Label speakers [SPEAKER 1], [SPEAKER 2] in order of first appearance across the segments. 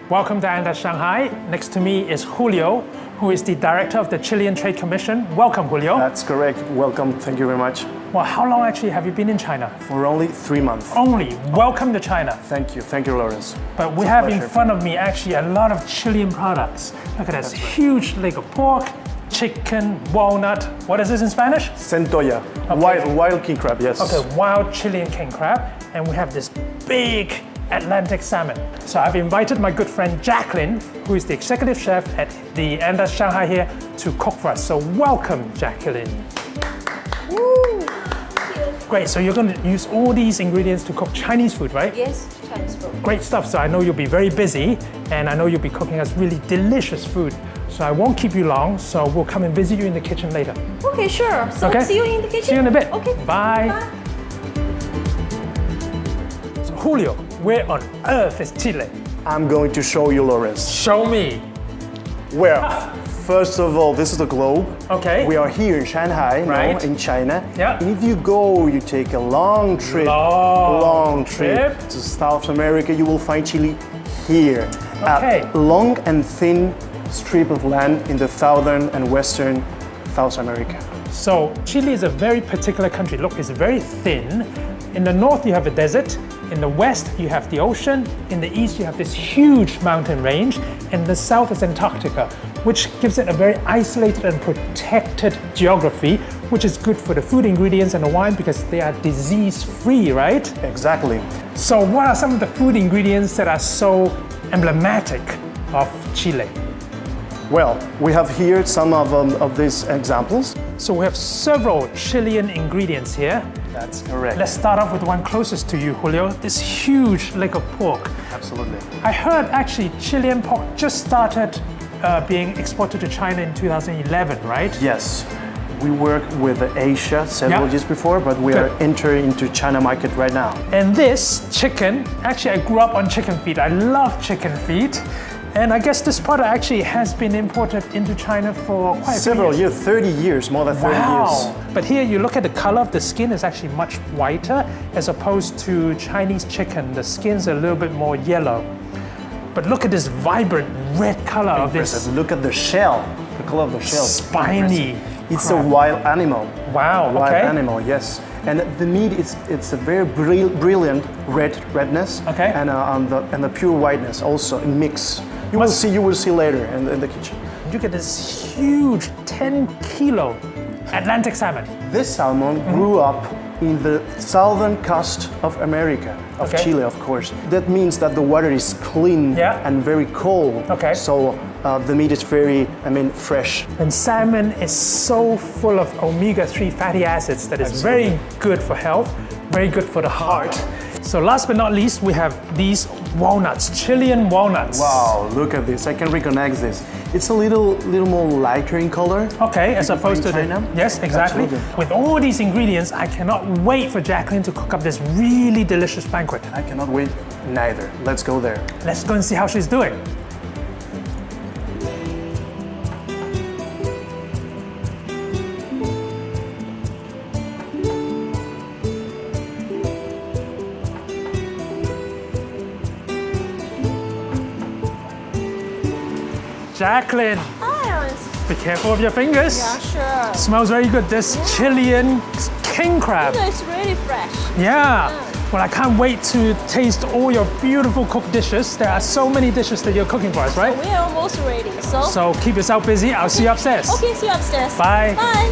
[SPEAKER 1] Welcome to Anda Shanghai. Next to me is Julio, who is the director of the Chilean Trade Commission. Welcome, Julio.
[SPEAKER 2] That's correct. Welcome. Thank you very much.
[SPEAKER 1] Well, how long actually have you been in China?
[SPEAKER 2] For only 3 months.
[SPEAKER 1] Only. Welcome to China.
[SPEAKER 2] Thank you. Thank you, Lawrence.
[SPEAKER 1] But we have in front of me actually a lot of Chilean products. Look at this huge leg of pork, chicken, walnut. What is this in Spanish?
[SPEAKER 2] Centolla.
[SPEAKER 1] Okay.
[SPEAKER 2] Wild king crab, yes.
[SPEAKER 1] Okay, wild Chilean king crab. And we have this big Atlantic salmon. So I've invited my good friend Jacqueline, who is the executive chef at the Anda Shanghai here, to cook for us. So welcome, Jacqueline.
[SPEAKER 3] Woo.
[SPEAKER 1] Great, so you're going to use all these ingredients to cook Chinese food, right?
[SPEAKER 3] Yes, Chinese food.
[SPEAKER 1] Great stuff. So I know you'll be very busy, and I know you'll be cooking us really delicious food. So I won't keep you long, so we'll come and visit you in the kitchen later.
[SPEAKER 3] Okay, sure. So
[SPEAKER 1] Okay?
[SPEAKER 3] see you in the kitchen?
[SPEAKER 1] See you in a bit.
[SPEAKER 3] Okay.
[SPEAKER 1] Bye. So Julio, where on earth is Chile?
[SPEAKER 2] I'm going to show you, Lawrence.
[SPEAKER 1] Show me.
[SPEAKER 2] Well, first of all, this is the globe.
[SPEAKER 1] Okay.
[SPEAKER 2] We are here in Shanghai,
[SPEAKER 1] Right.
[SPEAKER 2] in China.
[SPEAKER 1] Yeah.
[SPEAKER 2] And if you go, you take a long trip,
[SPEAKER 1] Long
[SPEAKER 2] trip
[SPEAKER 1] trip.
[SPEAKER 2] to South America, you will find Chile here.
[SPEAKER 1] Okay.
[SPEAKER 2] A long and thin strip of land in the southern and western South America.
[SPEAKER 1] So Chile is a very particular country. Look, it's very thin. In the north, you have a desert. In the west, you have the ocean. In the east, you have this huge mountain range. In the south is Antarctica, which gives it a very isolated and protected geography, which is good for the food ingredients and the wine because they are disease-free, right?
[SPEAKER 2] Exactly.
[SPEAKER 1] So what are some of the food ingredients that are so emblematic of Chile?
[SPEAKER 2] Well, we have here some of these examples.
[SPEAKER 1] So we have several Chilean ingredients here.
[SPEAKER 2] That's correct.
[SPEAKER 1] Let's start off with the one closest to you, Julio, this huge leg of pork.
[SPEAKER 2] Absolutely.
[SPEAKER 1] I heard actually Chilean pork just started being exported to China in 2011, right?
[SPEAKER 2] Yes. We worked with Asia several
[SPEAKER 1] Yeah.
[SPEAKER 2] years before, but we
[SPEAKER 1] Good.
[SPEAKER 2] are entering into China market right now.
[SPEAKER 1] And this chicken, actually I grew up on chicken feet. I love chicken feet. And I guess this product actually has been imported into China for quite a few
[SPEAKER 2] Several
[SPEAKER 1] years.
[SPEAKER 2] years, 30 years, more than 30 years.
[SPEAKER 1] But here you look at the color of the skin is actually much whiter as opposed to Chinese chicken. The skin's a little bit more yellow. But look at this vibrant red color of this
[SPEAKER 2] Impressive. Look at the shell, the color of the shell.
[SPEAKER 1] spiny
[SPEAKER 2] It's
[SPEAKER 1] crab.
[SPEAKER 2] a wild animal.
[SPEAKER 1] Wow,
[SPEAKER 2] Wild
[SPEAKER 1] okay.
[SPEAKER 2] animal, yes. And the meat, it's a very brilliant redness,
[SPEAKER 1] Okay.
[SPEAKER 2] and the pure whiteness also, a mix. You will see later in the kitchen.
[SPEAKER 1] You get this huge 10-kilo Atlantic salmon.
[SPEAKER 2] This salmon grew up in the southern coast of America, of
[SPEAKER 1] Okay.
[SPEAKER 2] Chile, of course. That means that the water is clean
[SPEAKER 1] Yeah.
[SPEAKER 2] and very cold.
[SPEAKER 1] Okay.
[SPEAKER 2] So the meat is very, fresh.
[SPEAKER 1] And salmon is so full of omega-3 fatty acids that is very good for health, very good for the heart. So last but not least, we have these walnuts, Chilean walnuts.
[SPEAKER 2] Wow, look at this. I can recognize this. It's a little more lighter in color.
[SPEAKER 1] Okay, as opposed to
[SPEAKER 2] China?
[SPEAKER 1] Yes, exactly.
[SPEAKER 2] Absolutely.
[SPEAKER 1] With all these ingredients, I cannot wait for Jacqueline to cook up this really delicious banquet.
[SPEAKER 2] I cannot wait neither. Let's go there.
[SPEAKER 1] Let's go and see how she's doing. Jacqueline,
[SPEAKER 3] Hi, Alice.
[SPEAKER 1] be careful of your fingers.
[SPEAKER 3] Yeah, sure.
[SPEAKER 1] Smells very good. This Chilean king crab.
[SPEAKER 3] It's really fresh.
[SPEAKER 1] Yeah. Well, I can't wait to taste all your beautiful cooked dishes. There are so many dishes that you're cooking for us, right?
[SPEAKER 3] We are almost ready.
[SPEAKER 1] So keep yourself busy. I'll see you upstairs.
[SPEAKER 3] Okay, see you upstairs.
[SPEAKER 1] Bye.
[SPEAKER 3] Bye.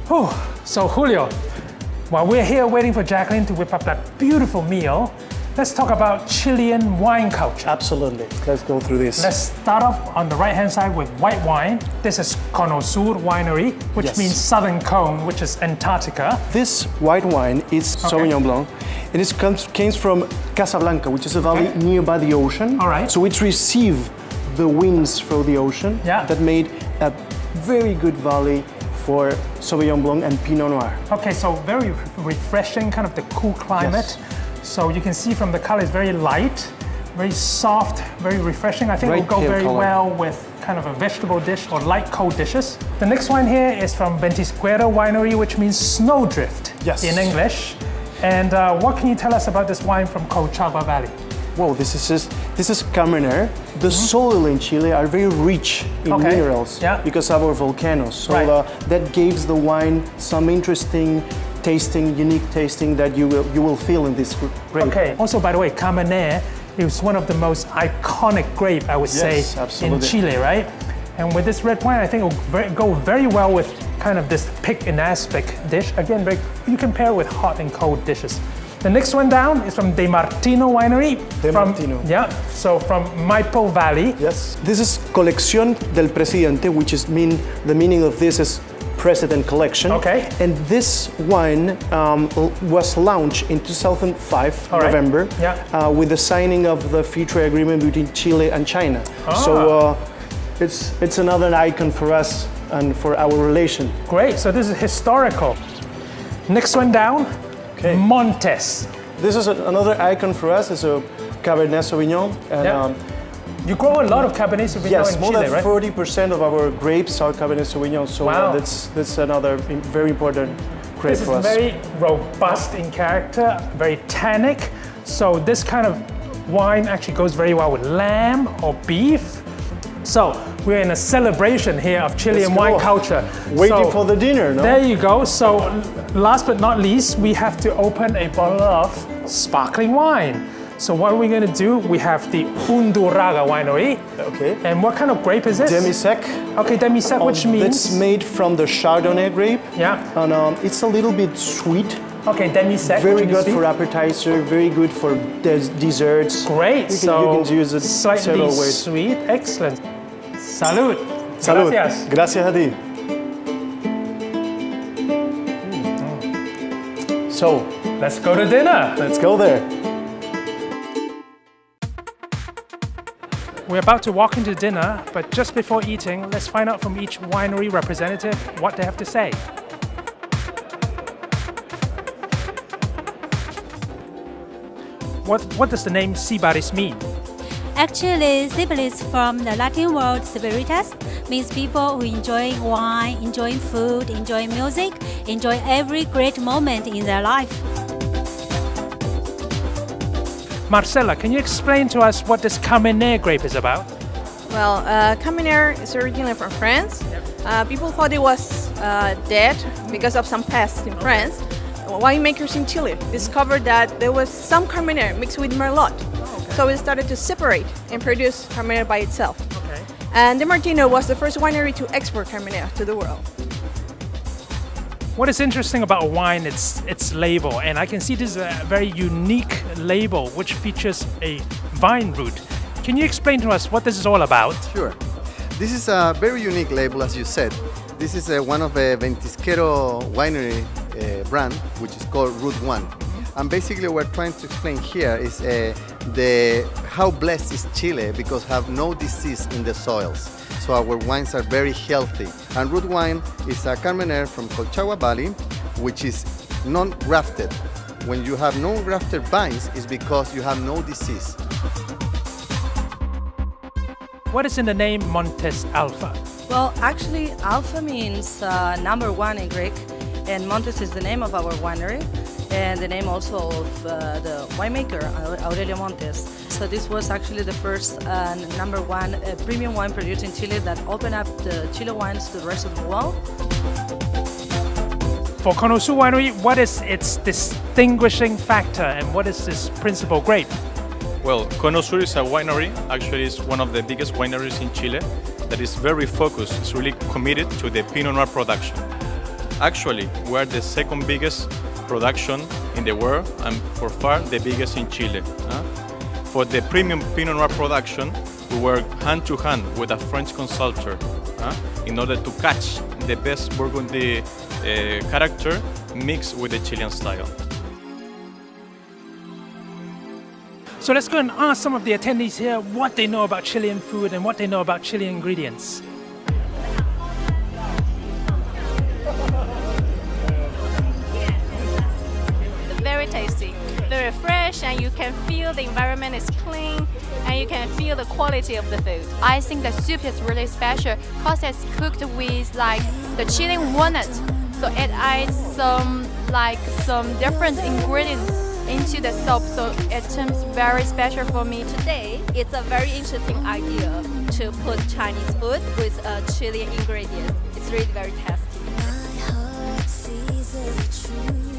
[SPEAKER 1] Whew. So Julio, while we're here waiting for Jacqueline to whip up that beautiful meal, let's talk about Chilean wine culture.
[SPEAKER 2] Absolutely. Let's go through this.
[SPEAKER 1] Let's start off on the right-hand side with white wine. This is Cono Sur Winery, which
[SPEAKER 2] Yes.
[SPEAKER 1] means southern cone, which is Antarctica.
[SPEAKER 2] This white wine is Sauvignon Blanc, and it came from Casablanca, which is a valley
[SPEAKER 1] Okay.
[SPEAKER 2] nearby the ocean.
[SPEAKER 1] All right.
[SPEAKER 2] So it received the winds from the ocean
[SPEAKER 1] Yeah.
[SPEAKER 2] that made a very good valley for Sauvignon Blanc and Pinot Noir.
[SPEAKER 1] Okay, so very refreshing, kind of the cool climate. So you can see from the color, it's very light, very soft, very refreshing. I think it
[SPEAKER 2] Very
[SPEAKER 1] will go
[SPEAKER 2] pale
[SPEAKER 1] very
[SPEAKER 2] color.
[SPEAKER 1] well with kind of a vegetable dish or light cold dishes. The next one here is from Ventisquero Winery, which means snowdrift
[SPEAKER 2] Yes.
[SPEAKER 1] in English. And what can you tell us about this wine from Colchagua Valley?
[SPEAKER 2] Well, this is Carmener. The soil in Chile are very rich in minerals because of our volcanoes. So that gives the wine some interesting tasting, unique tasting that you will feel in this grape.
[SPEAKER 1] Okay. Also, by the way, Carmener is one of the most iconic grape, I would say, in Chile, right? And with this red wine, I think it will go very well with kind of this pick and aspic dish. Again, you can pair it with hot and cold dishes. The next one down is from De Martino Winery.
[SPEAKER 2] Martino.
[SPEAKER 1] Yeah, so from Maipo Valley.
[SPEAKER 2] Yes. This is Colección del Presidente, which is the meaning of this is President Collection.
[SPEAKER 1] Okay.
[SPEAKER 2] And this wine was launched in 2005, November, with the signing of the free trade agreement between Chile and China. So it's another icon for us and for our relation.
[SPEAKER 1] Great, so this is historical. Next one down, Montes.
[SPEAKER 2] This is another icon for us. It's a Cabernet Sauvignon. And,
[SPEAKER 1] you grow a lot of Cabernet Sauvignon in Chile, right?
[SPEAKER 2] More than 40% of our grapes are Cabernet Sauvignon. So that's another very important grape for us.
[SPEAKER 1] This is very robust in character, very tannic. So this kind of wine actually goes very well with lamb or beef. So we're in a celebration here of Chilean wine culture.
[SPEAKER 2] Waiting for the dinner, no?
[SPEAKER 1] There you go. So last but not least, we have to open a bottle of sparkling wine. So what are we going to do? We have the Undurraga winery.
[SPEAKER 2] Okay.
[SPEAKER 1] And what kind of grape is this?
[SPEAKER 2] Demi-sec.
[SPEAKER 1] Okay, demi-sec, which means?
[SPEAKER 2] It's made from the Chardonnay grape.
[SPEAKER 1] Yeah.
[SPEAKER 2] And it's a little bit sweet.
[SPEAKER 1] Okay, demi-sec.
[SPEAKER 2] Very good for appetizer, very good for desserts.
[SPEAKER 1] Great.
[SPEAKER 2] You can use it several ways.
[SPEAKER 1] Sweet, excellent. Salud.
[SPEAKER 2] Salud.
[SPEAKER 1] Gracias.
[SPEAKER 2] Gracias a ti. So,
[SPEAKER 1] let's go to dinner.
[SPEAKER 2] Let's go there.
[SPEAKER 1] We're about to walk into dinner, but just before eating, let's find out from each winery representative what they have to say. What does the name Sibaris mean?
[SPEAKER 4] Actually, Sibaris from the Latin word Spiritus means people who enjoy wine, enjoy food, enjoy music, enjoy every great moment in their life.
[SPEAKER 1] Marcela, can you explain to us what this Carmener grape is about?
[SPEAKER 3] Well, Carmener is originally from France. People thought it was dead because of some pests in France. Winemakers in Chile discovered that there was some Carmener mixed with Merlot. So we started to separate and produce Carmener by itself. And De Martino was the first winery to export Carmener to the world.
[SPEAKER 1] What is interesting about a wine, its label, and I can see this is a very unique label which features a vine root. Can you explain to us what this is all about?
[SPEAKER 5] Sure. This is a very unique label, as you said. This is one of the Ventisquero winery brand, which is called Route 1. And basically what we're trying to explain here is how blessed is Chile because have no disease in the soils. So our wines are very healthy. And Route Wine is a Carmener from Colchagua Valley, which is non-grafted. When you have non-grafted vines, it's because you have no disease.
[SPEAKER 1] What is in the name Montes Alpha?
[SPEAKER 6] Well, actually, Alpha means number one in Greek, and Montes is the name of our winery, and the name also of the winemaker, Aurelio Montes. So this was actually the first number one premium wine produced in Chile that opened up the Chile wines to the rest of the world.
[SPEAKER 1] For Konosu Winery, what is its distinguishing factor and what is this principal grape?
[SPEAKER 7] Well, Konosur is a winery, actually it's one of the biggest wineries in Chile that is very focused, it's really committed to the Pinot Noir production. Actually, we're the second biggest production in the world and for far the biggest in Chile. For the premium Pinot Noir production, we work hand to hand with a French consultant in order to catch the best Burgundy character mixed with the Chilean style.
[SPEAKER 1] So let's go and ask some of the attendees here what they know about Chilean food and what they know about Chilean ingredients.
[SPEAKER 8] Very tasty, very fresh, and you can feel the environment is clean and you can feel the quality of the food.
[SPEAKER 9] I think the soup is really special because it's cooked with like the Chilean walnut, so it adds some like some different ingredients into the soup, so it seems very special for me.
[SPEAKER 10] Today, it's a very interesting idea to put Chinese food with Chilean ingredients. It's really very tasty.
[SPEAKER 11] My heart sees the truth.